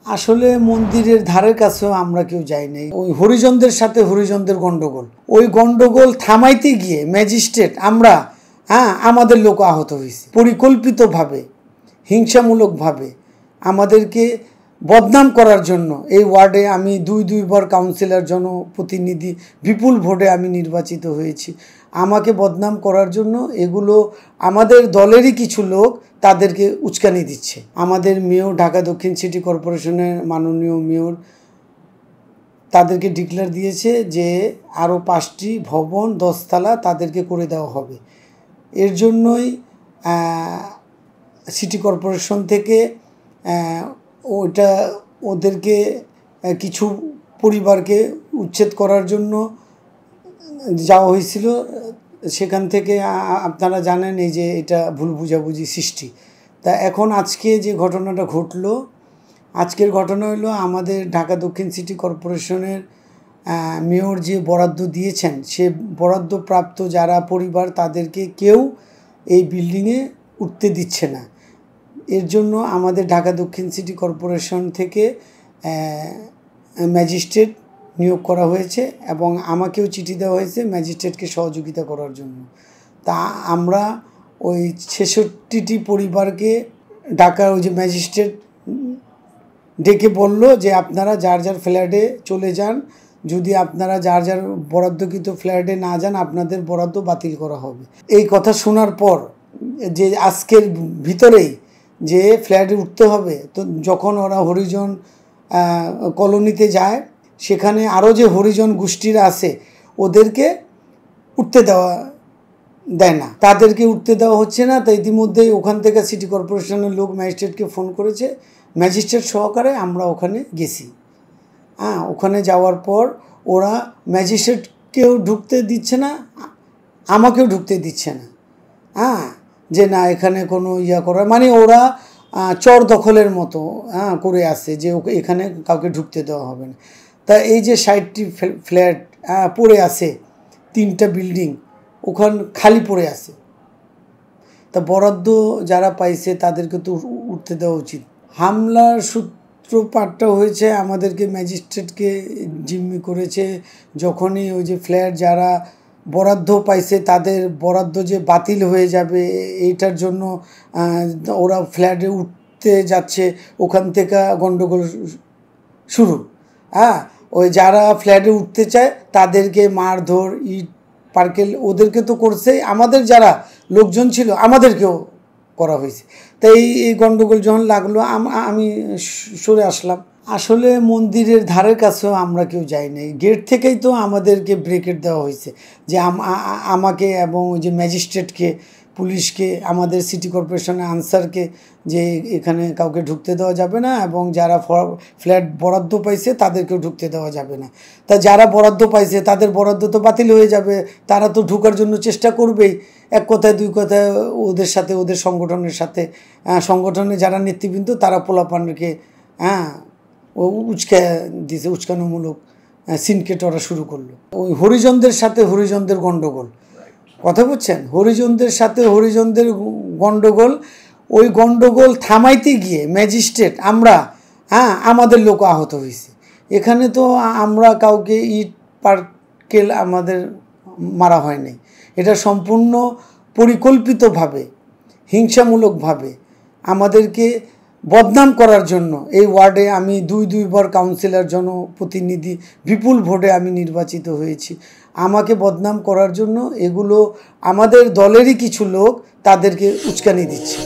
আসলে মন্দিরের ধারের কাছেও আমরা কেউ যাই নাই। ওই হরিজনদের সাথে হরিজনদের গন্ডগোল, ওই গন্ডগোল থামাইতে গিয়ে ম্যাজিস্ট্রেট আমরা আমাদের লোক আহত হয়েছে। পরিকল্পিতভাবে হিংসামূলকভাবে আমাদেরকে বদনাম করার জন্য এই ওয়ার্ডে আমি দুইবার কাউন্সিলর জনপ্রতিনিধি বিপুল ভোটে আমি নির্বাচিত হয়েছি। আমাকে বদনাম করার জন্য এগুলো আমাদের দলেরই কিছু লোক তাদেরকে উস্কানি দিচ্ছে। আমাদের মেয়র, ঢাকা দক্ষিণ সিটি কর্পোরেশনের মাননীয় মেয়র তাদেরকে ডিক্লেয়ার দিয়েছে যে আরও 5টি ভবন 10 তলা তাদেরকে করে দেওয়া হবে। এর জন্যই সিটি কর্পোরেশন থেকে ওটা ওদেরকে কিছু পরিবারকে উচ্ছেদ করার জন্য যাওয়া হয়েছিল। সেখান থেকে আপনারা জানেন এই যে এটা ভুল বুঝাবুঝি সৃষ্টি। তা এখন আজকে যে ঘটনাটা ঘটলো, আজকের ঘটনা হলো আমাদের ঢাকা দক্ষিণ সিটি কর্পোরেশনের মেয়র যে বরাদ্দ দিয়েছেন, সে বরাদ্দপ্রাপ্ত যারা পরিবার তাদেরকে কেউ এই বিল্ডিংয়ে উঠতে দিচ্ছে না। এর জন্য আমাদের ঢাকা দক্ষিণ সিটি কর্পোরেশন থেকে ম্যাজিস্ট্রেট নিয়োগ করা হয়েছে এবং আমাকেও চিঠি দেওয়া হয়েছে ম্যাজিস্ট্রেটকে সহযোগিতা করার জন্য। তা আমরা ওই 66টি পরিবারকে ঢাকার ওই যে ম্যাজিস্ট্রেট ডেকে বলল যে আপনারা যার যার ফ্ল্যাটে চলে যান, যদি আপনারা যার যার বরাদ্দকৃত ফ্ল্যাটে না যান আপনাদের বরাদ্দ বাতিল করা হবে। এই কথা শোনার পর যে আজকের ভিতরেই যে ফ্ল্যাটে উঠতে হবে, তো যখন ওরা হরিজন কলোনিতে যায় সেখানে আরও যে হরিজন গোষ্ঠীরা আছে ওদেরকে উঠতে দেয় না, তাদেরকে উঠতে দেওয়া হচ্ছে না। তাই ইতিমধ্যেই ওখান থেকে সিটি কর্পোরেশনের লোক ম্যাজিস্ট্রেটকে ফোন করেছে, ম্যাজিস্ট্রেট সহকারে আমরা ওখানে গেছি। ওখানে যাওয়ার পর ওরা ম্যাজিস্ট্রেটকেও ঢুকতে দিচ্ছে না, আমাকেও ঢুকতে দিচ্ছে না। যে না এখানে কোনো করা, মানে ওরা চর দখলের মতো করে আসে যে এখানে কাউকে ঢুকতে দেওয়া হবে না। তা এই যে 60টি ফ্ল্যাট পড়ে আছে, 3টা বিল্ডিং ওখানে খালি পড়ে আছে, তা বরাদ্দ যারা পাইছে তাদেরকে তো উঠতে দেওয়া উচিত। হামলার সূত্রপাতটা হয়েছে আমাদেরকে ম্যাজিস্ট্রেটকে জিম্মি করেছে যখনই ওই যে ফ্ল্যাট যারা বরাদ্দ পাইছে তাদের বরাদ্দ যে বাতিল হয়ে যাবে এইটার জন্য ওরা ফ্ল্যাটে উঠতে যাচ্ছে, ওখান থেকে গন্ডগোল শুরু। ওই যারা ফ্ল্যাটে উঠতে চায় তাদেরকে মারধর, ইট পার্কেল ওদেরকে তো করছেই, আমাদের যারা লোকজন ছিল আমাদেরকেও করা হয়েছে। তাই এই গন্ডগোল যখন লাগলো আমি সরে আসলাম। আসলে মন্দিরের ধারের কাছেও আমরা কেউ যাই নাই। গেট থেকেই তো আমাদেরকে ব্রেকেট দেওয়া হয়েছে যে আমাকে এবং ওই যে ম্যাজিস্ট্রেটকে, পুলিশকে, আমাদের সিটি কর্পোরেশনের আনসারকে যে এখানে কাউকে ঢুকতে দেওয়া যাবে না এবং যারা ফ্ল্যাট বরাদ্দ পাইছে তাদেরকেও ঢুকতে দেওয়া যাবে না। তা যারা বরাদ্দ পাইছে তাদের বরাদ্দ তো বাতিল হয়ে যাবে, তারা তো ঢুকার জন্য চেষ্টা করবেই। এক কথায় দুই কথায় ওদের সাথে, ওদের সংগঠনের সাথে, সংগঠনের যারা নেতৃবৃন্দ তারা পোলাপানকে ও দিয়েছে, উস্কানোমূলক সিনকেট ওরা শুরু করলো। ওই হরিজনদের সাথে হরিজনদের গন্ডগোল, কথা বুঝছেন, হরিজনদের সাথে হরিজনদের গন্ডগোল, ওই গন্ডগোল থামাইতে গিয়ে ম্যাজিস্ট্রেট আমরা আমাদের লোক আহত হয়েছে। এখানে তো আমরা কাউকে ইট পার্কেল আমাদের মারা হয় নাই, এটা সম্পূর্ণ পরিকল্পিতভাবে হিংসামূলকভাবে আমাদেরকে বদনাম করার জন্য এই ওয়ার্ডে আমি দুইবার কাউন্সিলর জনপ্রতিনিধি বিপুল ভোটে আমি নির্বাচিত হয়েছি। আমাকে বদনাম করার জন্য এগুলো আমাদের দলেরই কিছু লোক তাদেরকে উস্কানি দিচ্ছে।